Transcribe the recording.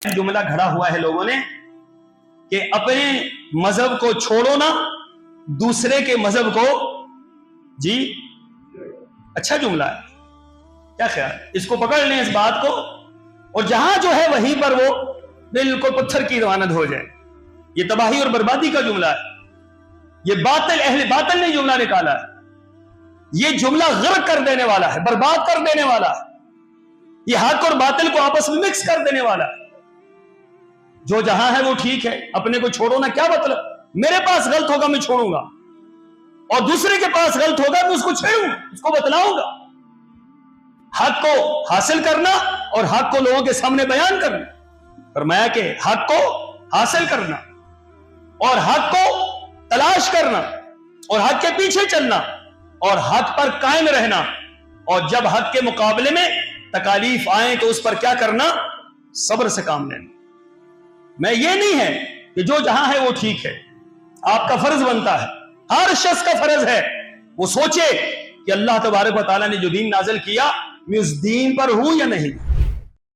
जुमला घड़ा हुआ है लोगों ने कि अपने मजहब को छोड़ो ना, दूसरे के मजहब को जी। अच्छा जुमला है, क्या ख्याल, इसको पकड़ लें इस बात को, और जहां जो है वहीं पर वो बिल्कुल पत्थर की रवानत हो जाए। ये तबाही और बर्बादी का जुमला है, ये बातिल अहले बातिल ने जुमला निकाला है, ये जुमला गर्क कर देने वाला है, बर्बाद कर देने वाला है, ये हक और बातिल को आपस में मिक्स कर देने वाला है। जो जहां है वो ठीक है, अपने को छोड़ो ना, क्या मतलब, मेरे पास गलत होगा मैं छोड़ूंगा, और दूसरे के पास गलत होगा मैं उसको छेड़ूंगा, उसको बतलाऊंगा। हक को हासिल करना और हक को लोगों के सामने बयान करना, फरमाया कि हक को हासिल करना और हक को तलाश करना और हक के पीछे चलना और हक पर कायम रहना, और जब हक के मुकाबले में तकालीफ आए तो उस पर क्या करना, सब्र से काम लेना। मैं ये नहीं है कि जो जहां है वो ठीक है, आपका फर्ज बनता है, हर शख्स का फर्ज है वो सोचे कि अल्लाह तबारक व तआला ने जो दीन नाज़िल किया मैं उस दीन पर हूं या नहीं।